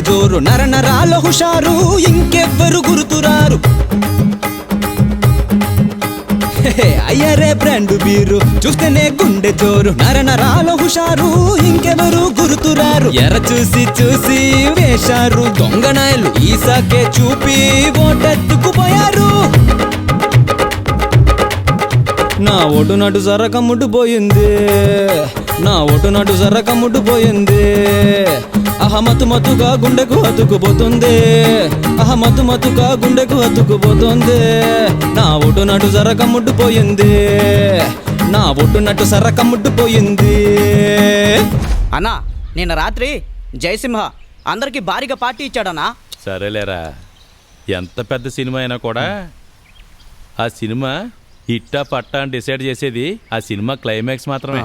గుండె జోరు నర నరాల హుషారు ఇంకెవ్వరు గుర్తురారు అయ్యరే బ్రాండ్ బీరు చూస్తేనే గుండె జోరు నర నరాల హుషారు ఇంకెవరు గుర్తురారు ఎర చూసి చూసి వేశారు దొంగనాయలు ఈసాకే చూపి ఓటెత్తుకుపోయారు నా ఓటు నటు సరకముడ్డు పోయింది నా ఓటు నటు సరకముడ్డు పోయింది అహమతు మతుగా గుండెకు హతుకుపోతుంది అహమతు మతుగా గుండెకు హతుకుపోతుంది నా ఓటు నటు సరకముడ్డు పోయింది నా ఓటు నటు సరకముడ్డు పోయింది అన్నా నిన్న రాత్రి జయసింహ అందరికి భారీగా పార్టీ ఇచ్చాడన్నా. సరేలేరా, ఎంత పెద్ద సినిమా అయినా కూడా ఆ సినిమా హిట్టా పట్టా అని డిసైడ్ చేసేది ఆ సినిమా క్లైమాక్స్ మాత్రమే.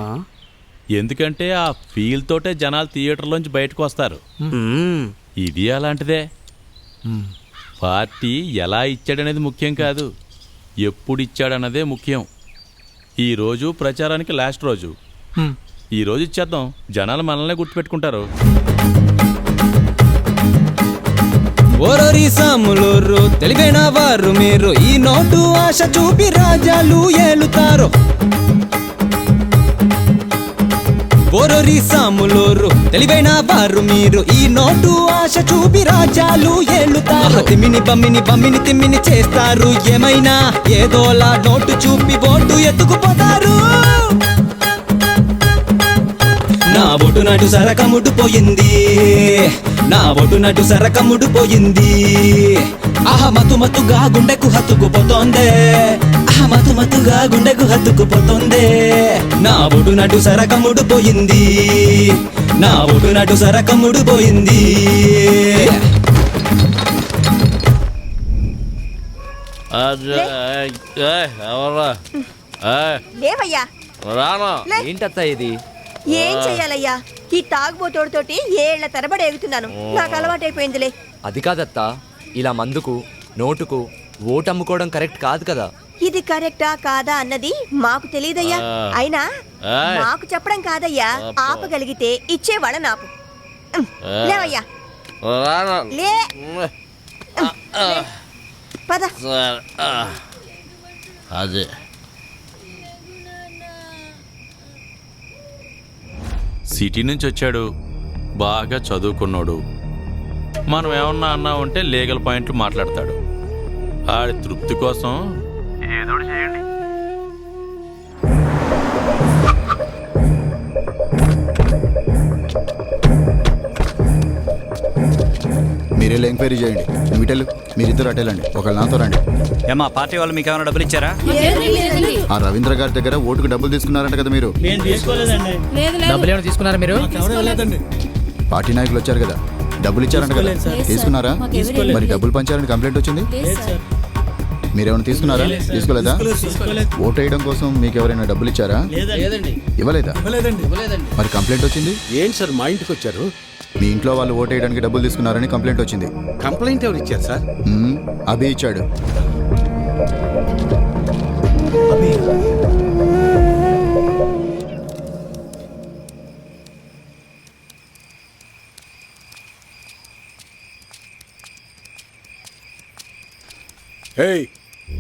ఎందుకంటే ఆ ఫీల్ తోటే జనాలు థియేటర్లోంచి బయటకు వస్తారు. ఇది అలాంటిదే. పార్టీ ఎలా ఇచ్చాడనేది ముఖ్యం కాదు, ఎప్పుడు ఇచ్చాడన్నదే ముఖ్యం. ఈరోజు ప్రచారానికి లాస్ట్ రోజు, ఈరోజు ఇచ్చేద్దాం, జనాలు మనల్నే గుర్తుపెట్టుకుంటారు. ఓరోరి సాములూరు తెలివైన వారు మీరు ఈ నోటు ఆశ చూపి రాజ్యాలు ఏలుతారు ఓరోరి సాములూరు తెలివైన వారు మీరు ఈ నోటు ఆశ చూపి రాజ్యాలు ఏలుతారు తిమ్మిని బమ్మిని బమ్మిని తిమ్మిని చేస్తారు ఏమైనా ఏదోలా నోటు చూపి ఓటు ఎత్తుకుపోతారు నా ఓటు నటు సరకముడు పోయింది నా ఓటు నటు సరకముడు పోయింది అహమతు మతుగా గుండెకు హత్తుకుపోతోందే అహమతు మతుగా గుండెకు హత్తుకుపోతోందే నా ఓటు నటు సరకముడు పోయింది నా ఓటు నటు సరకముడు పోయింది లేవయ్యా ఏంటత్తా ఇది? ఏం చెయ్యాలయ్యా ఈ తాగుబోతోడితోటి ఏళ్ల తరబడి ఎగుతున్నాను నాకు అలవాటైపోయిందిలే. అది కాదత్తా, ఇలా మందుకు నోటుకు ఓటు అమ్ముకోవడం కరెక్ట్ కాదు కదా. ఇది కరెక్టా కాదా అన్నది మాకు తెలియదయ్యా. అయినా మాకు చెప్పడం కాదయ్యా, ఆపగలిగితే ఇచ్చేవాళ్ళ నాపు. లేవయ్యా లే పద. అదే సిటీ నుంచి వచ్చాడు, బాగా చదువుకున్నాడు. మనం ఏమన్నా అన్నా ఉంటే లీగల్ పాయింట్లు మాట్లాడతాడు. ఆడి తృప్తి కోసం ఏదో చేయండి. మీరేళ్ళు ఎంక్వైరీ చేయండి. మిటలు మీరిద్దరు అటేలండి, ఒకళ్ళు నాతో రండి. ఏమా పార్టీ వాళ్ళు మీకు ఏమైనా డబ్బులు ఇచ్చారా? ఆ రవీంద్ర గారి దగ్గర ఓటుకు డబ్బులు తీసుకున్నారంట కదా మీరు? తీసుకున్నారా మీరు? పార్టీ నాయకులు వచ్చారు కదా, డబ్బులు ఇచ్చారంట కదా, తీసుకున్నారా? మరి డబ్బులు పంచారని కంప్లైంట్ వచ్చింది. మీరేమైనా తీసుకున్నారా? తీసుకోలేదా? ఓటు వేయడం కోసం మీకు ఎవరైనా డబ్బులు ఇచ్చారా? ఇవ్వలేదా? మరి కంప్లైంట్ వచ్చింది ఏంటి సార్? మా ఇంటికి వచ్చారు. మీ ఇంట్లో వాళ్ళు ఓటు వేయడానికి డబ్బులు తీసుకున్నారని కంప్లైంట్ వచ్చింది. కంప్లైంట్ ఎవరు ఇచ్చారు సార్? అభి ఇచ్చాడు. ఏయ్,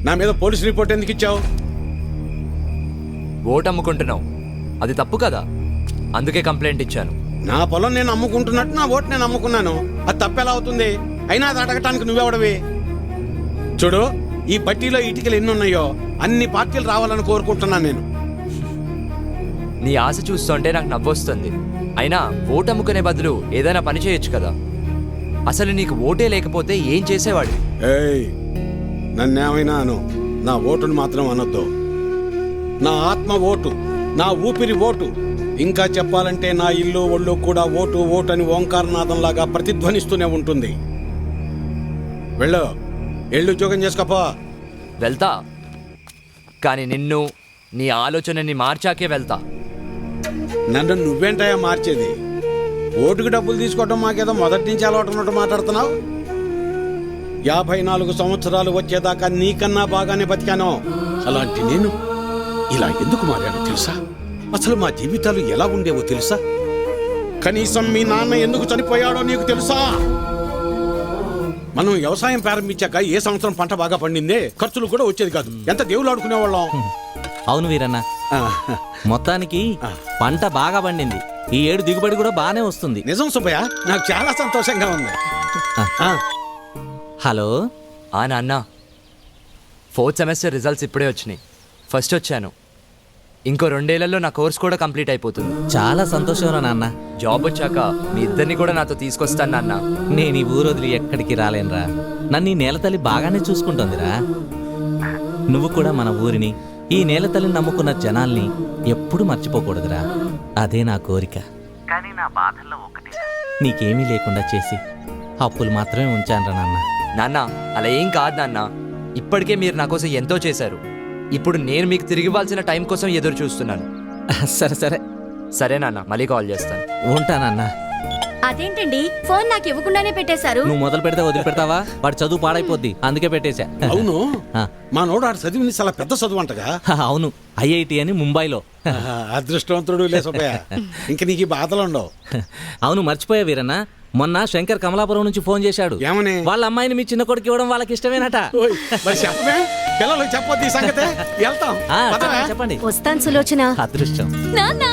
నా మీద పోలీస్ రిపోర్ట్ ఎందుకు ఇచ్చావు? ఓటు అమ్ముకుంటున్నావు, అది తప్పు కదా, అందుకే కంప్లైంట్ ఇచ్చాను. నా పొలం నేను అమ్ముకుంటున్నట్టు నా ఓటు నేను అమ్ముకున్నాను, అది తప్పెలా అవుతుంది? అయినా అది అడగటానికి నువ్వెవడవి? చూడు, ఈ పట్టీలో ఇటుకలు ఎన్ని ఉన్నాయో అన్ని పార్టీలు రావాలని కోరుకుంటున్నాను నేను. నీ ఆశ చూస్తుంటే నాకు నవ్వొస్తుంది. అయినా ఓటు అమ్ముకునే బదులు ఏదైనా పని చేయొచ్చు కదా. అసలు నీకు ఓటే లేకపోతే ఏం చేసేవాడు? ఏయ్, నన్నేమైనా అను, నా ఓటును మాత్రం అనొద్దు. నా ఆత్మ ఓటు, నా ఊపిరి ఓటు. ఇంకా చెప్పాలంటే నా ఇల్లు ఒళ్ళు కూడా ఓటు ఓటు అని ఓంకారనాథంలాగా ప్రతిధ్వనిస్తూనే ఉంటుంది. వెళ్ళు, ఎళ్ళు ఉద్యోగం చేసుకోపో. వెళ్తా, కానీ నిన్ను నీ ఆలోచనని మార్చాకే వెళ్తా. నన్ను నువ్వేంటయా మార్చేది? ఓటుకు డబ్బులు తీసుకోవటం మాకేదో మొదటి నుంచి అలవాటు ఉన్నట్టు మాట్లాడుతున్నావు. 54 సంవత్సరాలు వచ్చేదాకా నీకన్నా బాగానే బతికాను. అలాంటి నేను ఇలా ఎందుకు మారాను తెలుసా? అసలు మా జీవితాలు ఎలా ఉండేవో తెలుసా? కనీసం మీ నాన్న ఎందుకు చనిపోయాడో నీకు తెలుసా? మనం వ్యవసాయం ప్రారంభించాక ఏ సంవత్సరం పంట బాగా పండిందే, ఖర్చులు కూడా వచ్చేది కాదు. ఎంత దేవుళ్ళు ఆడుకునేవాళ్ళం. అవును వీరన్న, మొత్తానికి పంట బాగా పండింది. ఈ ఏడు దిగుబడి కూడా బాగానే వస్తుంది. నిజం సుబ్బయ్య, నాకు చాలా సంతోషంగా ఉంది. ఆ, హలో నాన్న, 4th సెమిస్టర్ రిజల్ట్స్ ఇప్పుడే వచ్చినాయి. ఫస్ట్ వచ్చాను. ఇంకో 2 ఏళ్లలో నా కోర్స్ కూడా కంప్లీట్ అయిపోతుంది. చాలా సంతోషం రా నాన్న. జాబ్ వచ్చాక మీ ఇద్దరిని కూడా నాతో తీసుకొస్తాను నాన్న. నేను ఈ ఊరు వదిలి ఎక్కడికి రాలేనురా. నన్ను ఈ నేల తల్లి బాగానే చూసుకుంటోందిరా. నువ్వు కూడా మన ఊరిని, ఈ నేల తల్లిని నమ్ముకున్న జనాల్ని ఎప్పుడు మర్చిపోకూడదురా. అదే నా కోరిక. కానీ నా బాధల్లో ఒకటి, నీకేమీ లేకుండా చేసి అప్పులు మాత్రమే ఉంచానురా నాన్న. నాన్న, అలా ఏం కాదు నాన్న. ఇప్పటికే మీరు నా కోసం ఎంతో చేశారు. ఇప్పుడు నేను మీకు తిరిగి ఇవ్వాల్సిన టైం కోసం ఎదురు చూస్తున్నాను. సరే సరే సరే నాన్న, మళ్ళీ కాల్ చేస్తాను. ఉంటానన్నా. అదేంటండి ఫోన్ నాకు ఇవ్వకుండానే పెట్టేశారు? నువ్వు మొదలు పెడితే వదిలిపెడతావా? వాడు చదువు పాడైపోద్ది, అందుకే పెట్టేశా. అవును, ఆ. మా నోడు ఆడు చదివింది చాలా పెద్ద చదువు అంటగా. అవును, ఐఐటి అని ముంబైలో. అదృష్టవంతుడు లే సుబ్బయ్య, ఇంక నీకు ఈ బాధలు ఉండవు. అవును, మర్చిపోయా వీరన్న, మొన్న శంకర్ కమలాపురం నుంచి ఫోన్ చేశాడు. ఏమని? వాళ్ళ అమ్మాయిని మీ చిన్న కొడుకు ఇవ్వడం వాళ్ళకి ఇష్టమేనట. ఓయ్, మరి చెప్పమే, పిల్లలకు చెప్పొద్దు ఈ సంగతే. వెళ్తాం, ఆ, పదవే. చెప్పండి. వస్తాను సులోచన. అదృష్టం. నాన్న,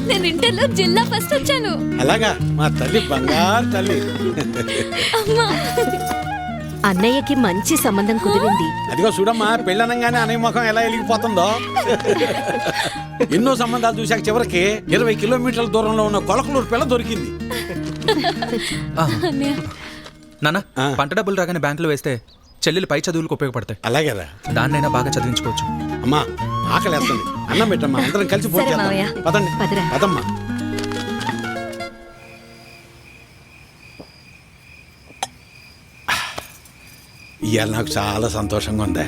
నేను ఇంటర్లో జిల్లా ఫస్ట్ వచ్చాను. అలాగా, మా తల్లి బంగారు తల్లి. అన్నయ్యకి మంచి సంబంధం కుదిరింది. అదిగో చూడమ్మా, పెళ్ళనంగానే అనే ముఖం ఎలా వెలిగిపోతుందో. ఎన్నో సంబంధాలు చూశాక చివరికి 20 కిలోమీటర్ల దూరంలో ఉన్న కొలకలూరు పిల్ల దొరికింది. నాన్న, పంట డబ్బులు రాగానే బ్యాంకులో వేస్తే చెల్లెలు పై చదువులకు ఉపయోగపడతాయి. అలాగేరా, దాన్నైనా బాగా చదివించుకోవచ్చు. అమ్మా ఆకలేస్తుంది, అన్నం పెట్టమ్మా, అందరం కలిసి సరే మావయ్య. పోతే పదండి. పదరా. పదమ్మా. ఇవాళ నాకు చాలా సంతోషంగా ఉంది.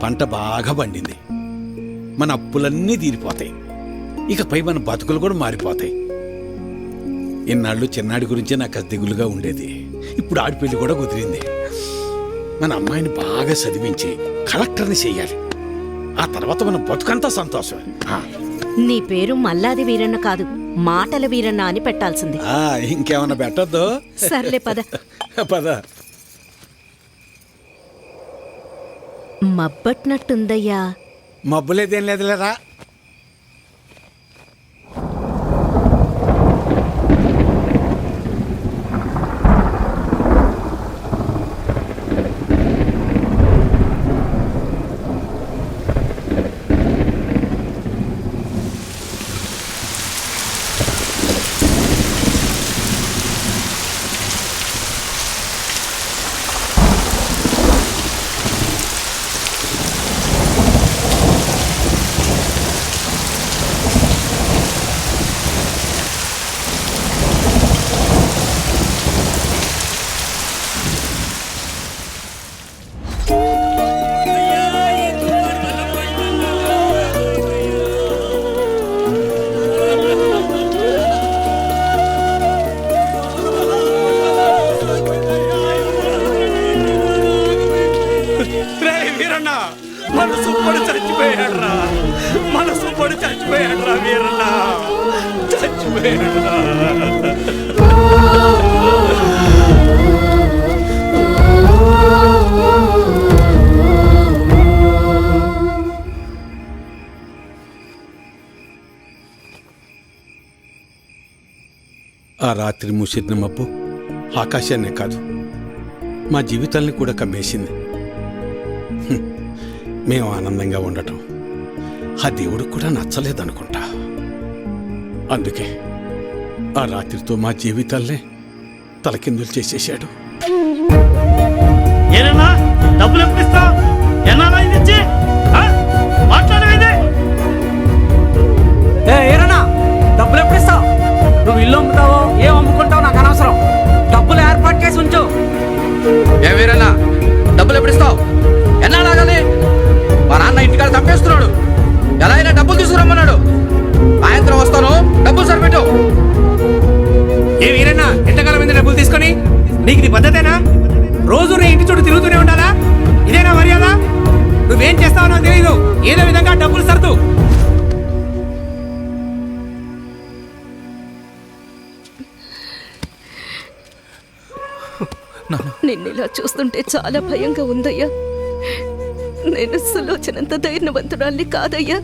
పంట బాగా పండింది, మన అప్పులన్నీ తీరిపోతాయి. ఇకపై మన బతుకులు కూడా మారిపోతాయి. ఇన్నాళ్ళు చిన్నాడి గురించే నాకు అది దిగులుగా ఉండేది. ఇప్పుడు ఆడిపెళ్లి కూడా కుదిరింది. మన అమ్మాయిని బాగా చదివించి కలెక్టర్ని చెయ్యాలి. ఆ తర్వాత మన బతుకంతా సంతోషమే. నీ పేరు మల్లాది వీరన్న కాదు, మాటల వీరన్న అని పెట్టాల్సింది. ఇంకేమన్నా పెట్టద్దు. సర్లే పద. పద. మబ్బట్నట్టుందయ్యా. మబ్బులేదేం లేదులేరా. మనసు పడి చచ్చిపోయాడ్రా, మనసు పడి చచ్చిపోయాడ్రా వీరన్న, చచ్చిపోయాడ్రా. ఆ రాత్రి ముసిరిన మబ్బు ఆకాశాన్నే కాదు, మా జీవితాల్ని కూడా కమ్మేసింది. మేము ఆనందంగా ఉండటం ఆ దేవుడికి కూడా నచ్చలేదనుకుంటా. అందుకే ఆ రాత్రితో మా జీవితాల్నే తలకిందులు చేసేశాడు. ఏనన్నా డబ్బులు ఎప్పుడు ఇస్తావు? ఎన్నాళ్ళ ఇది ఇచ్చి మాట్లాడేది? ఏరన్నా, డబ్బులు ఎప్పుడు ఇస్తావు? నువ్వు ఇల్లు అమ్ముతావో ఏం అమ్ముకుంటావు నాకు అనవసరం. డబ్బులు ఏర్పాటు చేసి ఉంచు. ఏ వీరన్నా, డబ్బులు ఎప్పుడు ఇస్తావు? ఎన్నాళ్ళు ఆగాలి? మా నాన్న ఇంటికాడ తప్పేస్తున్నాడు. ఎలా అయినా డబ్బులు తీసుకురమ్మన్నాడు. సాయంత్రం వస్తాను, డబ్బులు సరిపెట్టు. ఏ వీరన్నా, ఎంతకాలం మీద డబ్బులు తీసుకొని? నీకు నీ పద్ధతేనా? రోజు నీ ఇంటి చుట్టూ తిరుగుతూనే ఉండాలా? ఇదేనా మర్యాద? నువ్వేం చేస్తావో నాకు తెలియదు. ఏదో విధంగా డబ్బులు సర్దు. నిన్నిలా చూస్తుంటే చాలా భయంగా ఉందయ్యా. నేను సులోచనంత ధైర్యవంతురాల్ని కాదయ్యా.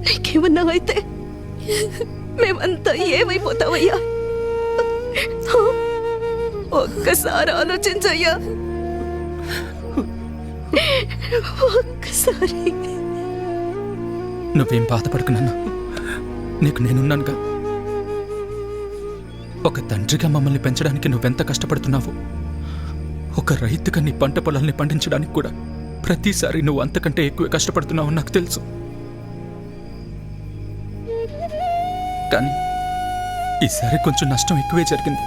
నీకేమన్నావైతే మేమంతా ఏమైపోతావయ్యా? ఒక్కసారి ఆలోచించయ్యా, ఒక్కసారి. నువ్వేం బాధపడకు నాన్న, నీకు నేనున్నానుగా. ఒక తండ్రిగా మమ్మల్ని పెంచడానికి నువ్వెంత కష్టపడుతున్నావు, ఒక రైతుగా నీ పంట పొలాల్ని పండించడానికి కూడా ప్రతిసారి నువ్వు అంతకంటే ఎక్కువ కష్టపడుతున్నావు నాకు తెలుసు. కానీ ఈసారి కొంచెం నష్టం ఎక్కువే జరిగింది,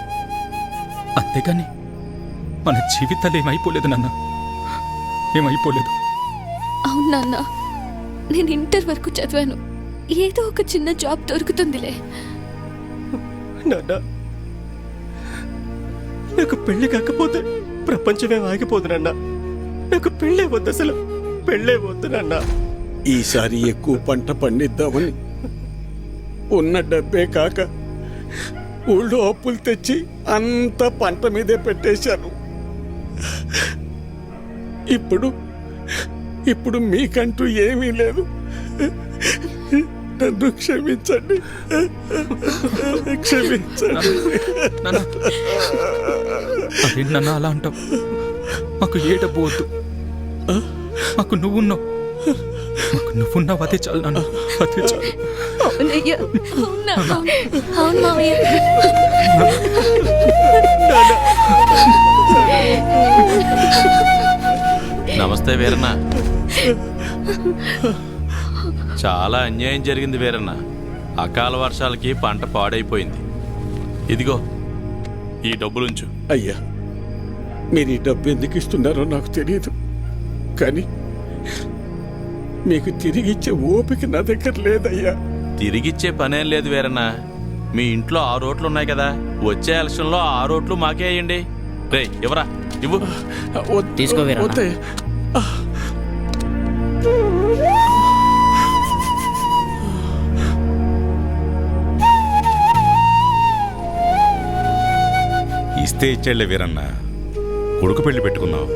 అంతేగాని మన జీవితాలు ఏమైపోలేదు నాన్న, ఏమైపోలేదు. అవును నాన్న, నేను ఇంటర్ వరకు చదివాను. ఏదో ఒక చిన్న జాబ్ దొరుకుతుందిలే. నాన్న, నాకు పెళ్లి కాకపోతే ప్రపంచమే ఆగిపోదు నాన్న. నాకు పెళ్ళే వద్దు, అసలు పెళ్ళే వద్దు నాన్న. ఈసారి ఎక్కువ పంట పండిద్దామని ఉన్న డబ్బే కాక ఊళ్ళో అప్పులు తెచ్చి అంత పంట మీదే పెట్టేశాను. ఇప్పుడు మీకంటూ ఏమీ లేదు. నన్ను క్షమించండి, క్షమించండి. అదేంటి నాన్న అలా అంటావు? మాకు ఏ డబ్బు వద్దు, మాకు నువ్వున్నావు, మాకు నువ్వున్నావు, అదే చాలు నాన్న, అదే చాలు. అవునయ్యా, అవును మావయ్య. నమస్తే వీరన్న. చాలా అన్యాయం జరిగింది వీరన్న. అకాల వర్షాలకి పంట పాడైపోయింది. ఇదిగో ఈ డబ్బులుంచు. అయ్యా, మీరు ఈ డబ్బు ఎందుకు ఇస్తున్నారో నాకు తెలియదు, కానీ మీకు తిరిగిచ్చే ఓపిక నా దగ్గర లేదయ్యా. తిరిగిచ్చే పనేం లేదు వీరన్న. మీ ఇంట్లో 6 ఓట్లు ఉన్నాయి కదా, వచ్చే ఎలక్షన్లో 6 ఓట్లు మాకే అయ్యండి. రే ఇవ్వరా, ఇవ్వు. తీసుకో వీరన్న. ఇస్తే ఇచ్చేళ్లే వీరన్న, కొడుకు పెళ్లి పెట్టుకున్నావు,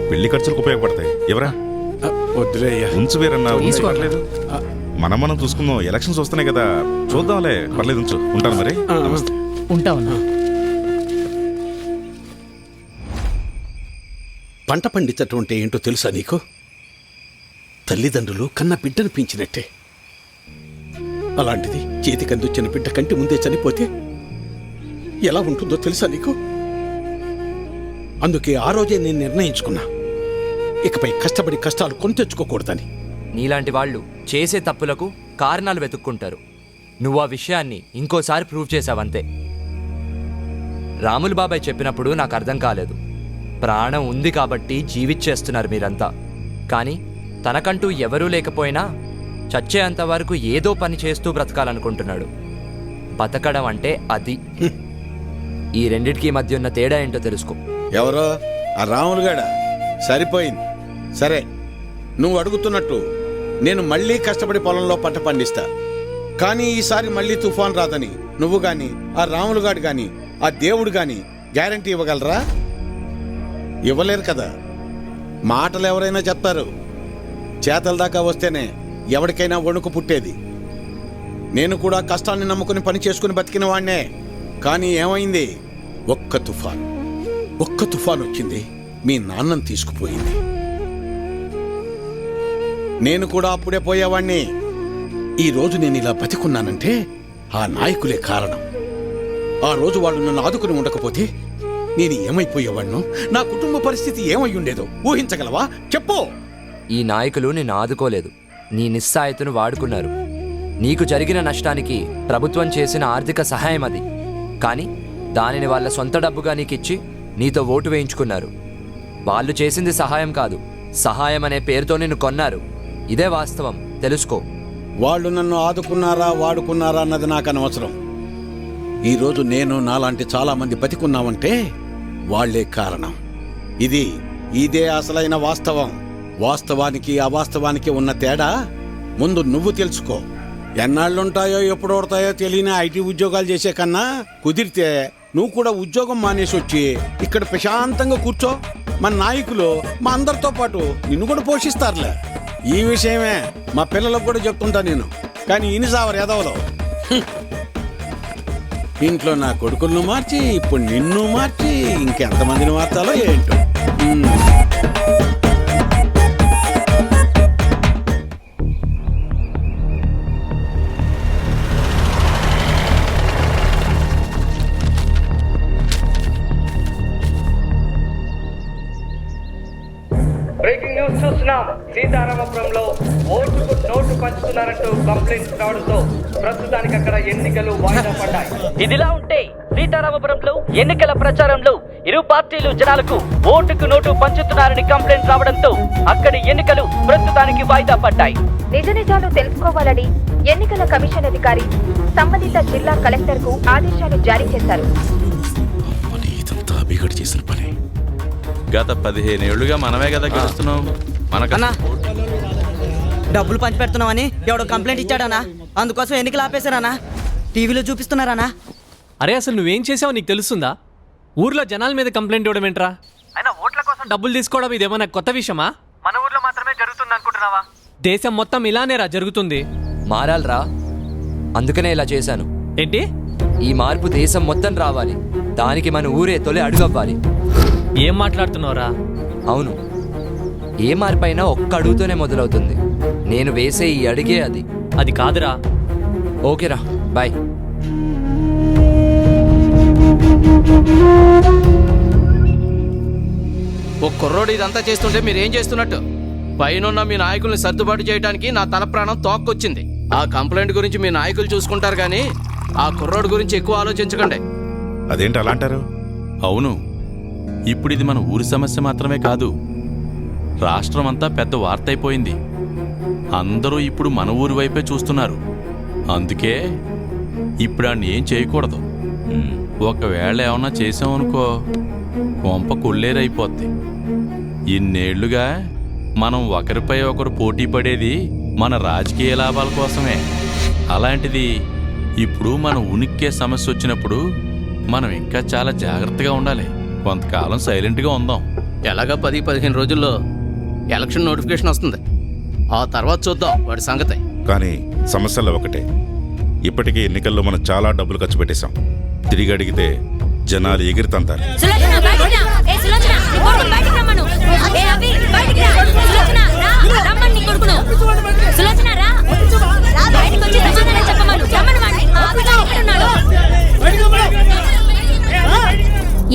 పెళ్లి ఖర్చులకు ఉపయోగపడతాయి. ఎవరా? వద్దులేయ్యా, ఉంచు వీరన్న, పర్లేదు. మనం చూసుకుందాం, ఎలక్షన్స్ వస్తున్నాయి కదా, చూద్దాంలే, పర్లేదు, ఉంచు. ఉంటాను మరి. నమస్తే. ఉంటావన్నా. పంట పండించటం అంటే ఏంటో తెలుసా నీకు? తల్లిదండ్రులు కన్న బిడ్డను పెంచినట్టే. అలాంటిది చేతికందొచ్చిన బిడ్డ కంటి ముందే చనిపోతే ఎలా ఉంటుందో తెలుసా నీకు? అందుకే ఆ రోజే నేను నిర్ణయించుకున్నా, ఇకపై కష్టపడి కష్టాలు కొని తెచ్చుకోకూడదని. నీలాంటి వాళ్ళు చేసే తప్పులకు కారణాలు వెతుక్కుంటారు. నువ్వు ఆ విషయాన్ని ఇంకోసారి ప్రూవ్ చేశావంతే. రాములు బాబాయ్ చెప్పినప్పుడు నాకు అర్థం కాలేదు. ప్రాణం ఉంది కాబట్టి జీవిచ్చేస్తున్నారు మీరంతా. కానీ తనకంటూ ఎవరూ లేకపోయినా చచ్చేంత వరకు ఏదో పని చేస్తూ బ్రతకాలనుకుంటున్నాడు. బతకడం అంటే అది. ఈ రెండిటికి మధ్య ఉన్న తేడా ఏంటో తెలుసుకో. ఎవరో ఆ రాములుగాడా? సరిపోయింది. సరే, నువ్వు అడుగుతున్నట్టు నేను మళ్ళీ కష్టపడి పొలంలో పంట పండిస్తా. కానీ ఈసారి మళ్ళీ తుఫాన్ రాదని నువ్వు గాని, ఆ రాములుగాడు గాని, ఆ దేవుడు గాని గ్యారంటీ ఇవ్వగలరా? ఇవ్వలేరు కదా. మాటలు ఎవరైనా చెప్తారు, చేతల దాకా వస్తేనే ఎవరికైనా వణుకు పుట్టేది. నేను కూడా కష్టాన్ని నమ్ముకుని పని చేసుకుని బతికిన వాణ్ణే. కానీ ఏమైంది? ఒక్క తుఫాన్ వచ్చింది, మీ నాన్నని తీసుకుపోయింది. నేను కూడా అప్పుడే పోయేవాణ్ణి. ఈరోజు నేను ఇలా బతికున్నానంటే ఆ నాయకులే కారణం. ఆ రోజు వాళ్ళు నన్ను ఆదుకుని ఉండకపోతే నేను ఏమైపోయేవాణ్ణో, నా కుటుంబ పరిస్థితి ఏమై ఉండేదో ఊహించగలవా? చెప్పు. ఈ నాయకులు నిన్ను ఆదుకోలేదు, నీ నిస్సాయతను వాడుకున్నారు. నీకు జరిగిన నష్టానికి ప్రభుత్వం చేసిన ఆర్థిక సహాయం అది. కానీ దానిని వాళ్ళ సొంత డబ్బుగా నీకిచ్చి నీతో ఓటు వేయించుకున్నారు. వాళ్ళు చేసింది సహాయం కాదు, సహాయం అనే పేరుతో నిన్ను కొన్నారు. ఇదే వాస్తవం, తెలుసుకో. వాళ్ళు నన్ను ఆదుకున్నారా వాడుకున్నారా అన్నది నాకు అనవసరం. ఈరోజు నేను నాలాంటి చాలా మంది బతికున్నామంటే వాళ్లే కారణం. ఇదే అసలైన వాస్తవం. వాస్తవానికి అవాస్తవానికి ఉన్న తేడా ముందు నువ్వు తెలుసుకో. ఎన్నాళ్ళుంటాయో ఎప్పుడు ఓడతాయో తెలియని ఐటీ ఉద్యోగాలు చేసే కన్నా కుదిరితే నువ్వు కూడా ఉద్యోగం మానేసి వచ్చి ఇక్కడ ప్రశాంతంగా కూర్చో. మన నాయకులు మా అందరితో పాటు నిన్ను కూడా పోషిస్తారులే. ఈ విషయమే మా పిల్లలకు కూడా చెప్తుంటా నేను. కానీ ఇనిసావరు ఎదవలో ఇంట్లో నా కొడుకులను మార్చి ఇప్పుడు నిన్ను మార్చి ఇంకెంతమందిని మార్చాలో ఏంటో. బ్రేకింగ్ న్యూస్ చూస్తున్నాం. సీతారామపురంలో ఓటుకు నోటు పంచుతున్నారంటూ కంప్లైంట్స్ రావడంతో ప్రస్తుతానికి అక్కడ ఎన్నికలు వాయిదా పడ్డాయి. ఇదిలా ఉంటే సీతారామపురంలో ఎన్నికల ప్రచారంలో ఇరు పార్టీలు జనాలకు ఓటుకు నోటు పంచుతున్నారని కంప్లైంట్ రావడంతో అక్కడి ఎన్నికలు ప్రస్తుతానికి వాయిదా పడ్డాయి. నిజ నిజాలు తెలుసుకోవాలని ఎన్నికల కమిషన్ అధికారి సంబంధిత జిల్లా కలెక్టర్ కు ఆదేశాలు జారీ చేశారు. గత 15 ఏళ్లుగా మనమే కదా గెలుస్తున్నాం. మనకన్నా డబ్బులు పంచి పెడుతున్నామని ఎవడో కంప్లైంట్ ఇచ్చాడనా, అందుకోసం ఎన్నికలు ఆపేశారనా, టీవీలో చూపిస్తున్నారనా. అరే అసలు నువ్వేం చేసావో నీకు తెలుస్తుందా? ఊర్లో జనాల మీద కంప్లైంట్ ఇవ్వడం ఏంట్రా? అయినా ఓట్ల కోసం డబ్బులు తీసుకోవడం ఇదేమన్నా కొత్త విషయమా? మన ఊర్లో మాత్రమే జరుగుతుంది అనుకుంటున్నావా? దేశం మొత్తం ఇలానేరా జరుగుతుంది. మారాలరా, అందుకనే ఇలా చేశాను. ఏంటి? ఈ మార్పు దేశం మొత్తం రావాలి. దానికి మన ఊరే తొలి అడుగవ్వాలి. ఏం మాట్లాడుతున్నావురా? అవును, ఏ మార్పైనా ఒక్క అడుగుతోనే మొదలవుతుంది. నేను వేసే ఈ అడిగే అది. అది కాదురా. ఓకేరా, బాయ్. ఓ కుర్రోడు ఇదంతా చేస్తుంటే మీరేం చేస్తున్నట్టు? పైన మీ నాయకుల్ని సర్దుబాటు చేయడానికి నా తల ప్రాణం తోక్కొచ్చింది. ఆ కంప్లైంట్ గురించి మీ నాయకులు చూసుకుంటారు కానీ ఆ కుర్రోడు గురించి ఎక్కువ ఆలోచించకండి. అదేంటి అలా అంటారు? అవును, ఇప్పుడు ఇది మన ఊరి సమస్య మాత్రమే కాదు, రాష్ట్రం అంతా పెద్ద వార్త అయిపోయింది. అందరూ ఇప్పుడు మన ఊరి వైపే చూస్తున్నారు. అందుకే ఇప్పుడు ఆడిని ఏం చేయకూడదు. ఒకవేళ ఏమన్నా చేసామనుకో కొంప కొల్లేరైపోద్ది. ఇన్నేళ్లుగా మనం ఒకరిపై ఒకరు పోటీ పడేది మన రాజకీయ లాభాల కోసమే. అలాంటిది ఇప్పుడు మన ఉనికే సమస్య వచ్చినప్పుడు మనం ఇంకా చాలా జాగ్రత్తగా ఉండాలి. కొంతకాలం సైలెంట్గా ఉందాం. ఎలాగా 10-15 రోజుల్లో ఎలక్షన్ నోటిఫికేషన్ వస్తుంది. ఆ తర్వాత చూద్దాం వాడి సంగతి. కానీ సమస్యల్లో ఒకటే, ఇప్పటికే ఎన్నికల్లో మనం చాలా డబ్బులు ఖర్చు పెట్టేశాం. తిరిగి అడిగితే జనాలు ఎగిరితంతారు.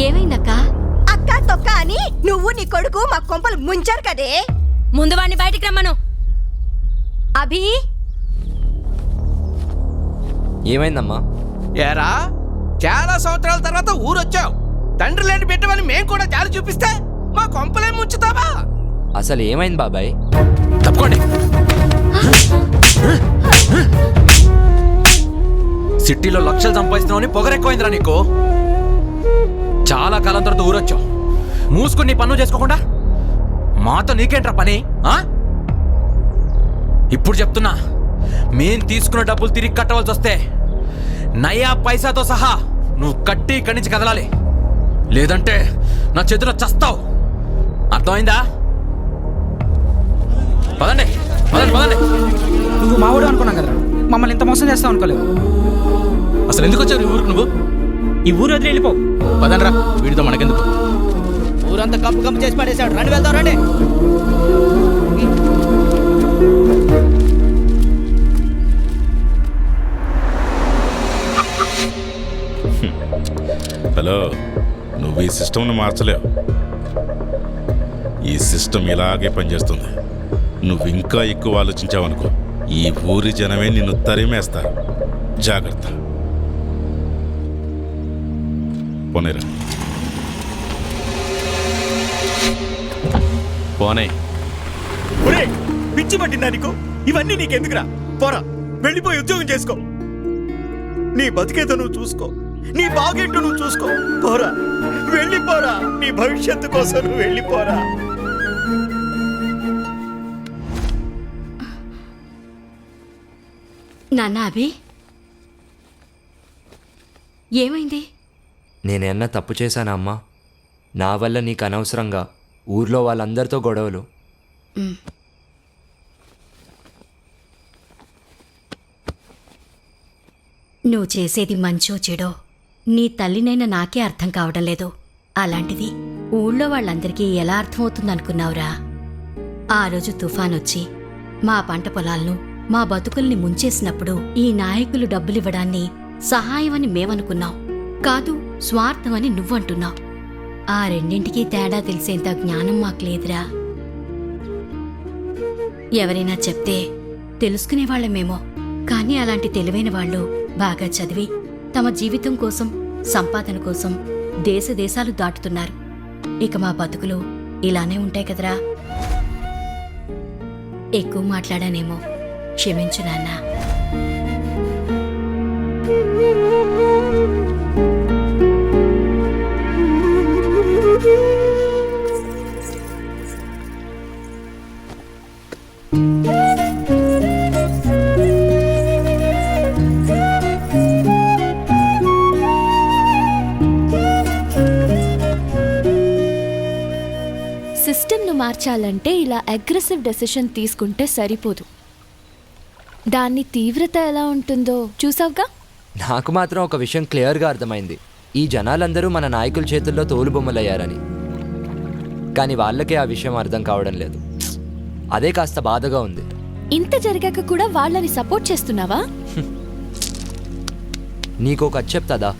ఏమైందక్క? అక్క తొక్క అని నువ్వు నీ కొడుకు మా కొంపలు ముంచారు కదే. ముందు వాడిని బయటికి రమ్మను. అభి, ఏమైందమ్మా? ఏరా, చాలా సంవత్సరాల తర్వాత ఊరొచ్చావు. తండ్రి లేని బిడ్డవని మేం కూడా జాలి చూపిస్తే మా కొంపలే ముంచుతావా? అసలు ఏమైంది బాబాయ్? తప్పుకోండి. సిటీలో లక్షలు సంపాదిస్తున్నావు, పొగరెక్కువైందిరా నీకు. చాలా కాలం తర్వాత ఊరొచ్చావు, మూసుకుని నీ పన్ను చేసుకోకుండా మాతో నీకేంట్రా పని? ఇప్పుడు చెప్తున్నా, మేం తీసుకున్న డబ్బులు తిరిగి కట్టవలసి వస్తే నయా పైసాతో సహా నువ్వు కట్టి ఇక్కడి నుంచి కదలాలి. లేదంటే నా చేతిలో చస్తావు. అర్థమైందా? పదండి పదండి పదండి. నువ్వు మావాడు అనుకున్నాం కదరా, మమ్మల్ని ఇంత మోసం చేస్తావు అనుకోలేదు. అసలు ఎందుకు వచ్చావు ఈ ఊరికి? నువ్వు ఈ ఊరు వదిలి వెళ్ళిపో. పదండ్రా, వీడితో మనకెందుకు? ఊరంతా కంపు కంపు చేసి పడేశాడు. రండి వెళ్తాం, రండి. హలో, నువ్వు ఈ సిస్టమ్ని మార్చలేవు. ఈ సిస్టమ్ ఇలాగే పనిచేస్తుంది. నువ్వు ఇంకా ఎక్కువ ఆలోచించావనుకో ఈ ఊరి జనమే నిన్ను తరిమేస్తారు. జాగ్రత్త. పోనేరా. పోనే. పిచ్చి పట్టిందా నీకు? ఇవన్నీ నీకెందుకురా? పోరా, వెళ్ళిపోయి ఉద్యోగం చేసుకో. నీ బతికేదో నువ్వు చూసుకో, నీ బాగేంటో నువ్వు చూసుకో. పోరా, వెళ్ళిపోరా. నీ భవిష్యత్తు కోసం నువ్వు వెళ్ళిపోరా. నాన్న, అభి ఏమైంది? నేనేమన్నా తప్పు చేశానా అమ్మా? నా వల్ల నీకు అనవసరంగా ఊర్లో వాళ్ళందరితో గొడవలు. నువ్వు చేసేది మంచో చెడో నీ తల్లినైనా నాకే అర్థం కావడం లేదు. అలాంటిది ఊళ్ళో వాళ్ళందరికీ ఎలా అర్థమవుతుందనుకున్నావురా? ఆ రోజు తుఫానొచ్చి మా పంట పొలాలను మా బతుకుల్ని ముంచేసినప్పుడు ఈ నాయకులు డబ్బులివ్వడాన్ని సహాయమని మేమనుకున్నాం, కాదు స్వార్థమని నువ్వంటున్నావు. ఆ రెండింటికీ తేడా తెలిసేంత జ్ఞానం మాకు లేదురా. ఎవరైనా చెప్తే తెలుసుకునేవాళ్లమేమో, కానీ అలాంటి తెలివైన వాళ్ళు బాగా చదివి తమ జీవితం కోసం సంపాదన కోసం దేశ దేశాలు దాటుతున్నారు. ఇక మా బతుకులు ఇలానే ఉంటాయి కదరా. ఎక్కువ మాట్లాడానేమో, క్షమించు నాన్నా. సిస్టమ్ను మార్చాలంటే ఇలా అగ్రెసివ్ డెసిషన్ తీసుకుంటే సరిపోదు. దాన్ని తీవ్రత ఎలా ఉంటుందో చూసావుగా. నాకు మాత్రం ఒక విషయం క్లియర్గా అర్థమైంది. ఈ జనాలందరూ మన నాయకుల చేతుల్లో తోలుబొమ్మలయ్యారని. కానీ వాళ్ళకే ఆ విషయం అర్థం కావడం లేదు. అదే కాస్త బాధగా ఉంది. ఇంత జరిగాక కూడా వాళ్ళని సపోర్ట్ చేస్తున్నావా? నీకో కథ చెప్తాదా?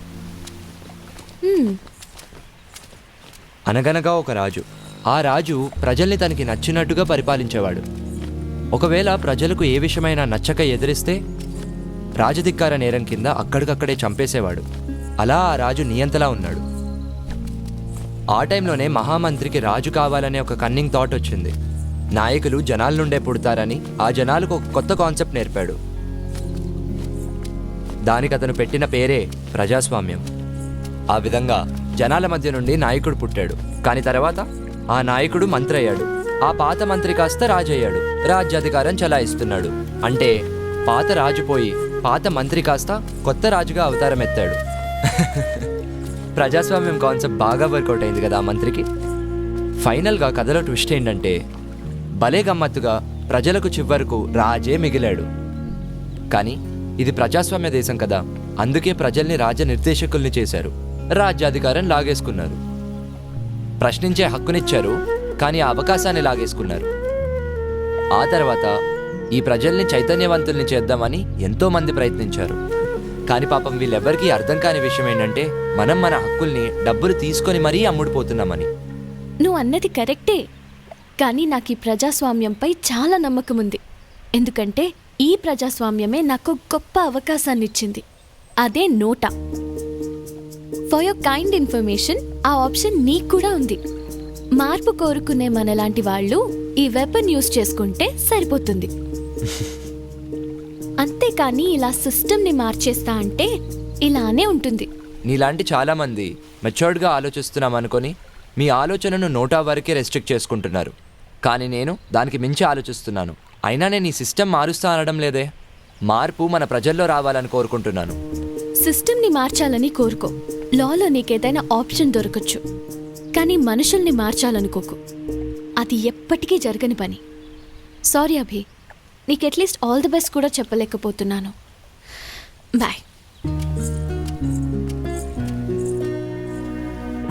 అనగనగా ఒక రాజు. ఆ రాజు ప్రజల్ని తనకి నచ్చినట్టుగా పరిపాలించేవాడు. ఒకవేళ ప్రజలకు ఏ విషయమైనా నచ్చక ఎదిరిస్తే రాజధిక్కార నేరం కింద అక్కడికక్కడే చంపేసేవాడు. అలా ఆ రాజు నియంతలా ఉన్నాడు. ఆ టైంలోనే మహామంత్రికి రాజు కావాలనే ఒక కన్నింగ్ థాట్ వచ్చింది. నాయకులు జనాల నుండే పుడతారని ఆ జనాలకు ఒక కొత్త కాన్సెప్ట్ నేర్పాడు. దానికి అతను పెట్టిన పేరే ప్రజాస్వామ్యం. ఆ విధంగా జనాల మధ్య నుండి నాయకుడు పుట్టాడు. కానీ తర్వాత ఆ నాయకుడు మంత్రి అయ్యాడు. ఆ పాత మంత్రి కాస్త రాజు అయ్యాడు. రాజ్యాధికారం చలాయిస్తున్నాడు. అంటే పాత రాజు పోయి పాత మంత్రి కాస్త కొత్త రాజుగా అవతారం ఎత్తాడు. ప్రజాస్వామ్యం కాన్సెప్ట్ బాగా వర్కౌట్ అయింది కదా ఆ మంత్రికి. ఫైనల్గా కథలో ట్విస్ట్ ఏంటంటే భలే గమ్మత్తుగా ప్రజలకు చివరకు రాజే మిగిలాడు. కానీ ఇది ప్రజాస్వామ్య దేశం కదా, అందుకే ప్రజల్ని రాజ నిర్దేశకుల్ని చేశారు. రాజ్యాధికారం లాగేసుకున్నారు. ప్రశ్నించే హక్కునిచ్చారు, కానీ ఆ అవకాశాన్ని లాగేసుకున్నారు. ఆ తర్వాత ఈ ప్రజల్ని చైతన్యవంతుల్ని చేద్దామని ఎంతోమంది ప్రయత్నించారు. కానీ పాపం వీళ్ళెవ్వరికీ అర్థం కాని విషయం ఏంటంటే మనం మన హక్కుల్ని డబ్బులు తీసుకొని మరీ అమ్ముడుపోతున్నామని. నువ్వు అన్నది కరెక్టే, కానీ నాకు ఈ ప్రజాస్వామ్యంపై చాలా నమ్మకం ఉంది. ఎందుకంటే ఈ ప్రజాస్వామ్యమే నాకు గొప్ప అవకాశాన్ని ఇచ్చింది. అదే నోటా. ఫర్ యువర్ కైండ్ ఇన్ఫర్మేషన్, ఆ ఆప్షన్ నీకు కూడా ఉంది. మార్పు కోరుకునే మనలాంటి వాళ్ళు ఈ వెపన్ యూజ్ చేసుకుంటే సరిపోతుంది. అంతేకాని ఇలా సిస్టమ్ని మార్చేస్తా అంటే ఇలానే ఉంటుంది. నీలాంటి చాలామంది మెచ్యూర్డ్గా ఆలోచిస్తున్నాం అనుకొని మీ ఆలోచనను నోటా వరకే రెస్ట్రిక్ట్ చేసుకుంటున్నారు. కానీ నేను దానికి మించి ఆలోచిస్తున్నాను. అయినా నేను ఈ సిస్టమ్ మారుస్తా అనడం లేదే. మార్పు మన ప్రజల్లో రావాలని కోరుకుంటున్నాను. సిస్టమ్ని మార్చాలని కోరుకో. లాలో నీకేదైనా ఆప్షన్ దొరకచ్చు, కానీ మనుషుల్ని మార్చాలనుకోకు. అది ఎప్పటికీ జరగని పని. సారీ అభి, నీకు అట్లీస్ట్ ఆల్ ది బెస్ట్ కూడా చెప్పలేకపోతున్నాను. బాయ్.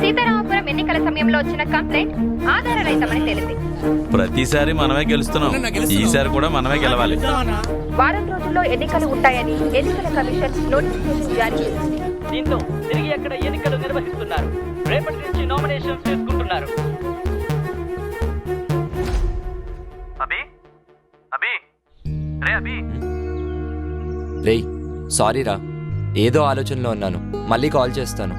సీతారామపురం ఎన్నికల సమయంలో వచ్చిన కంప్లైంట్ ఆధారరహితమని తేలింది. ప్రతిసారి మనమే గెలుస్తున్నాం, ఈసారి కూడా మనమే గెలవాలి. వారం రోజుల్లో ఎన్నికలు ఉంటాయని ఎన్నికల కమిషన్ నోటిఫికేషన్ జారీ చేసింది. దీంతో తిరిగి అక్కడ ఎన్నికలు నిర్వహిస్తున్నారు. రేపటి నుంచి నామినేషన్స్ చేసుకుంటున్నారు. రేయ్, సారీరా, ఏదో ఆలోచనలో ఉన్నాను. మళ్ళీ కాల్ చేస్తాను.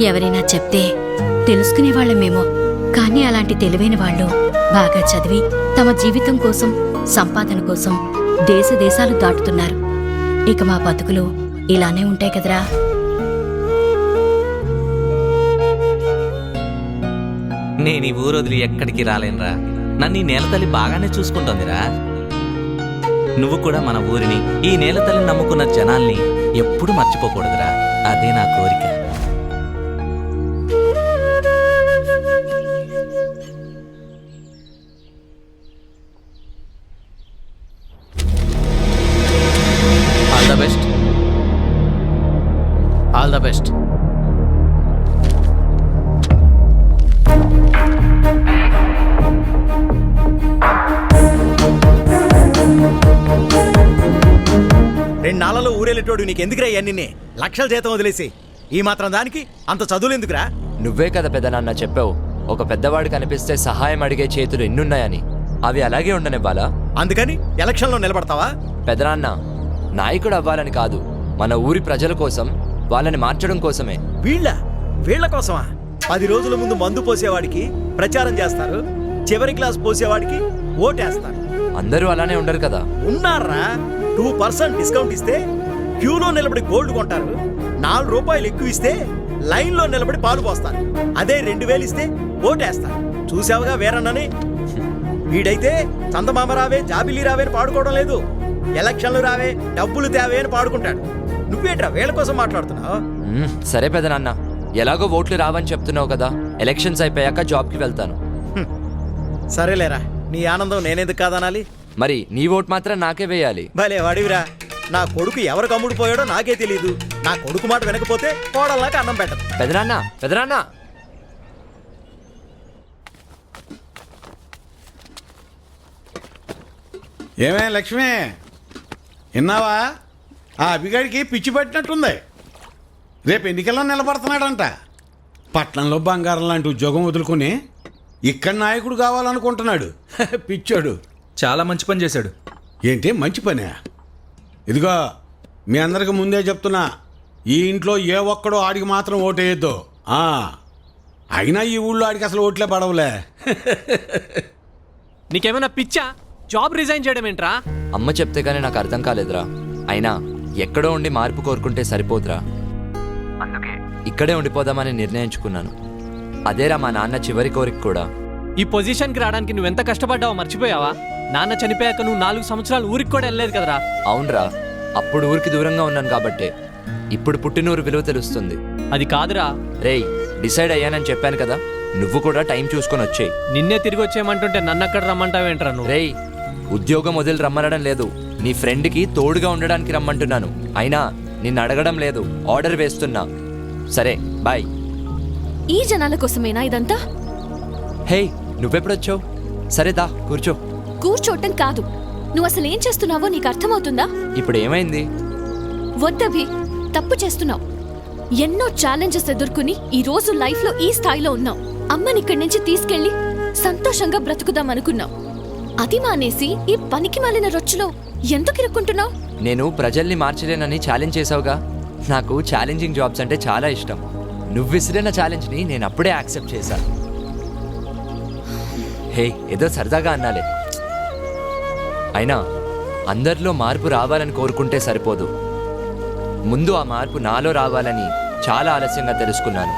ఎవరైనా చెప్తే తెలుసుకునేవాళ్లమేమో, కానీ అలాంటి తెలివైన వాళ్ళు బాగా చదివి తమ జీవితం కోసం సంపాదన కోసం దేశ దేశాలు దాటుతున్నారు. ఇక మా బతుకులు ఇలానే ఉంటాయి కదరా. నేను ఈ ఊరు వదిలి ఎక్కడికి రాలేనురా. నన్ను ఈ నేల తల్లి బాగానే చూసుకుంటోందిరా. నువ్వు కూడా మన ఊరిని, ఈ నేల తల్లిని నమ్ముకున్న జనాల్ని ఎప్పుడు మర్చిపోకూడదురా. అదే నా కోరిక. All the best. All the best. రెండు నాళ్ళలో ఊరేళ్ళేటోడు నీకెందుకురా ఇవన్నీ? లక్షల జీతం వదిలేసి ఈ మాత్రం దానికి అంత చదువులు ఎందుకురా? నువ్వే కదా పెదనాన్న చెప్పావు, ఒక పెద్దవాడు కనిపిస్తే సహాయం అడిగే చేతులు ఎన్నున్నాయని. అవి అలాగే ఉండనివ్వాలా? అందుకని ఎలక్షన్లో నిలబడతావా? పెదనాన్న, నాయకుడు అవ్వాలని కాదు, మన ఊరి ప్రజల కోసం, వాళ్ళని మార్చడం కోసమే. వీళ్ళ కోసమా? 10 రోజుల ముందు మందు పోసేవాడికి ప్రచారం చేస్తారు, చివరి క్లాస్ పోసేవాడికి ఓటేస్తారు. అందరూ అలానే ఉండరు కదా. ఉన్నారా? 2% డిస్కౌంట్ ఇస్తే క్యూలో నిలబడి గోల్డ్ కొంటారు. 4 రూపాయలు ఎక్కువ ఇస్తే లైన్లో నిలబడి పాలు పోస్తారు. అదే 2000 ఇస్తే ఓటేస్తారు. చూసావుగా వేరన్నని? వీడైతే చందమామ రావే జాబిల్లి రావే అని పాడుకోవడం లేదు, ఎలక్షన్లు రావే డబ్బులు తేవే అని పాడుకుంటాడు. నువ్వేట్రా వీళ్ళ కోసం మాట్లాడుతున్నావు? సరే పెదనాన్న, ఎలాగో ఓట్లు రావని చెప్తున్నావు కదా, ఎలక్షన్స్ అయిపోయాక జాబ్కి వెళ్తాను. సరేలేరా, నీ ఆనందం నేనెందుకు కాదనాలి? మరి నీ ఓట్ మాత్రం నాకే వేయాలి. భలే వాడివిరా. నా కొడుకు ఎవరు కమ్ముడు పోయాడో నాకే తెలియదు. నా కొడుకు మాట వినకపోతే కోడల్లాగా అన్నం పెట్టదు. పెదనాన్న ఏమే లక్ష్మి, విన్నావా? ఆ అభిగాడికి పిచ్చి పట్టినట్టుంది. రేపు ఎన్నికల్లో నిలబడుతున్నాడంట. పట్నంలో బంగారం లాంటి ఉద్యోగం వదులుకుని ఇక్కడ నాయకుడు కావాలనుకుంటున్నాడు. పిచ్చోడు. చాలా మంచి పని చేశాడు. ఏంటి మంచి పనే? ఇదిగో మీ అందరికి ముందే చెప్తున్నా, ఈ ఇంట్లో ఏ ఒక్కడో ఆడికి మాత్రం ఓటేయద్దు. అయినా ఈ ఊళ్ళో ఆడికి అసలు ఓట్లే పడవులే. నీకేమైనా పిచ్చా? జాబ్ రిజైన్ చేయడం ఏంట్రా? అమ్మ చెప్తే గానీ నాకు అర్థం కాలేదురా. అయినా ఎక్కడో ఉండి మార్పు కోరుకుంటే సరిపోదురా. అందుకే ఇక్కడే ఉండిపోదామని నిర్ణయించుకున్నాను. అదేరా మా నాన్న చివరి కోరిక కూడా. ఈ పొజిషన్కి రావడానికి నువ్వెంత కష్టపడ్డావో మర్చిపోయావా? నాన్న చనిపోయాక నువ్వు 4 సంవత్సరాలు ఊరికి కూడా వెళ్ళలేదు కదరా. అవునరా, అప్పుడు ఊరికి దూరంగా ఉన్నాను కాబట్టే ఇప్పుడు పుట్టినూరు విలువ తెలుస్తుంది. అది కాదురా. రేయ్, డిసైడ్ అయ్యానని చెప్పాను కదా, నువ్వు కూడా టైం చూసుకొని వచ్చేయి. నిన్నే తిరిగి వచ్చేయమంటుంటే నన్ను అక్కడ రమ్మంటావేంట్రా నువ్వు? రేయ్, ఉద్యోగం వదిలి రమ్మనడం లేదు, నీ ఫ్రెండ్కి తోడుగా ఉండడానికి రమ్మంటున్నాను. అయినా నిన్ను అడగడం లేదు, ఆర్డర్ వేస్తున్నా. సరే బాయ్. ఈ జనాల కోసమేనా ఇదంతా? హే, నువ్వెప్పుడొచ్చావు? సరే దా కూర్చో. కూర్చోటం కాదు, నువ్వు అసలు ఏం చేస్తున్నావో నీకు అర్థమవుతుందా? ఇప్పుడు ఏమైంది? వద్దభి, తప్పు చేస్తున్నావు. ఎన్నో ఛాలెంజెస్ ఎదుర్కొని ఈ రోజు లైఫ్ లో ఈ స్థాయిలో ఉన్నావు. అమ్మని ఇక్కడి నుంచి తీసుకెళ్లి సంతోషంగా బ్రతుకుదాం అనుకున్నావు. అది మానేసి ఈ పనికి మాలిన రొచ్చులో ఎందుకు ఇరుక్కుంటున్నావు? నేను ప్రజల్ని మార్చలేనని ఛాలెంజ్ చేసావుగా. నాకు ఛాలెంజింగ్ జాబ్స్ అంటే చాలా ఇష్టం. నువ్వు విసిరిన ఛాలెంజ్ని నేను అప్పుడే యాక్సెప్ట్ చేశాను. హే, ఏదో సరదాగా అన్నాలే. అయినా అందరిలో మార్పు రావాలని కోరుకుంటే సరిపోదు. ముందు ఆ మార్పు నాలో రావాలని చాలా ఆలస్యంగా తెలుసుకున్నాను.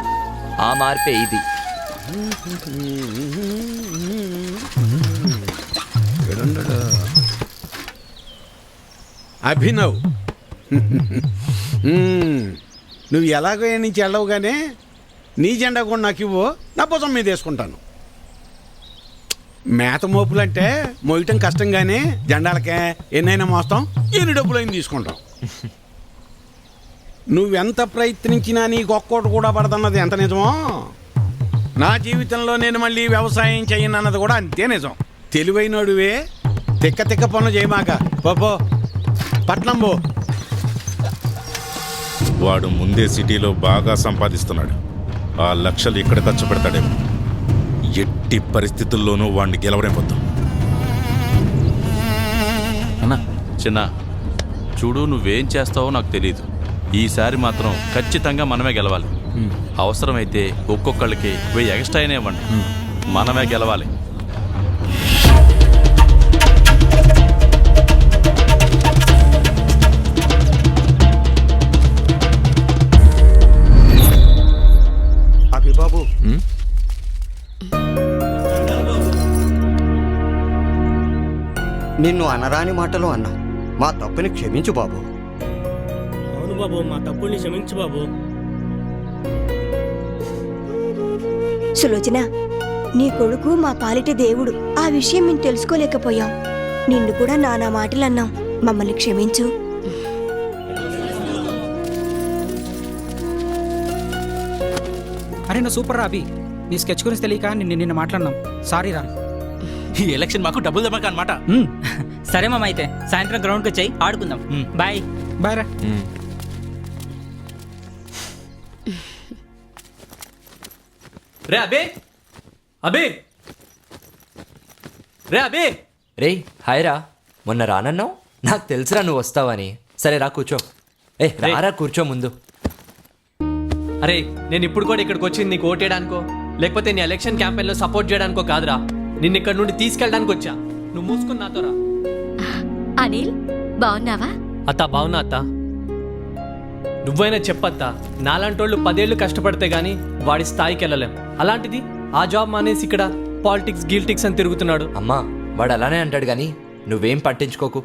ఆ మార్పే ఇది. అభినవ్, నువ్వు ఎలాగో నుంచి వెళ్ళవుగానే నీ జెండా కూడా నాకు ఇవ్వు, నా భుజం మీద వేసుకుంటాను. మేత మోపులంటే మోయటం కష్టంగానే, జెండాలకే ఎన్నైనా మోస్తాం, ఎన్ని డబ్బులైనా తీసుకుంటాం. నువ్వెంత ప్రయత్నించినా నీకు ఒక్కోటి కూడా పడదన్నది ఎంత నిజమో, నా జీవితంలో నేను మళ్ళీ వ్యవసాయం చేయనన్నది కూడా అంతే నిజం. తెలివైనడువే, తిక్క తిక్క పనులు చేయమాక. పో పట్నం పో. వాడు ముందే సిటీలో బాగా సంపాదిస్తున్నాడు. ఆ లక్షలు ఇక్కడ ఖర్చు పెడతాడేమో. ఎట్టి పరిస్థితుల్లోనూ వాడిని గెలవలేకపోతాం. అన్నా చిన్న చూడు, నువ్వేం చేస్తావో నాకు తెలియదు. ఈసారి మాత్రం ఖచ్చితంగా మనమే గెలవాలి. అవసరమైతే ఒక్కొక్కళ్ళకి 1000 ఎక్స్ట్రా అయినా ఇవ్వండి, మనమే గెలవాలి. అభిబాబు, నిన్ను అనరాని మాటలు అన్నా. మా తప్పుని క్షమించు బాబు. అవును బాబు, మా తప్పుల్ని క్షమించు బాబు. సులోచన, నీ కొడుకు మా పాలిటి దేవుడు. ఆ విషయం మేము తెలుసుకోలేకపోయాం. నిన్ను కూడా నానా మాటలు అన్నాం. మమ్మల్ని క్షమించు. అరే నువ్వు సూపర్ రా అభి. నీ స్కెచ్ గురించి తెలియక నిన్న మాట్లాడినాం. సారీ రా. ఈ ఎలక్షన్ మాకు డబ్బులు దమ్మక అనమాట. సరే మామ, అయితే సాయంత్రం గ్రౌండ్కి వచ్చాయి ఆడుకుందాం. బాయ్ బాయ్ రా. రే అబే, అబే, రే అబే. రే హాయ్ రా, మొన్న రానన్నావు. నాకు తెలుసురా నువ్వు వస్తావని. సరే రా కూర్చో. రారా కూర్చో ముందు. అరే నేను ఇప్పుడు కూడా ఇక్కడికి వచ్చింది నీకు ఓటేయడానికో లేకపోతే నీ ఎలక్షన్ క్యాంపెయిన్లో సపోర్ట్ చేయడానికో కాదురా. నిన్ను ఇక్కడ నుండి తీసుకెళ్ళడానికి వచ్చా. నువ్వు మూసుకుని నాతో రా. అనిల్ బాగున్నావా? అత్త బావునా అత్త? నువ్వైనా చెప్పత్తా. నాలాంటోళ్ళు 10 ఏళ్ళు కష్టపడితే గానీ వాడి స్థాయికి వెళ్ళలేం. అలాంటిది ఆ జాబ్ మానేసి ఇక్కడ పాలిటిక్స్ గిల్టిక్స్ అని తిరుగుతున్నాడు. అమ్మా వాడు అలానే అంటాడు కానీ నువ్వేం పట్టించుకోకు.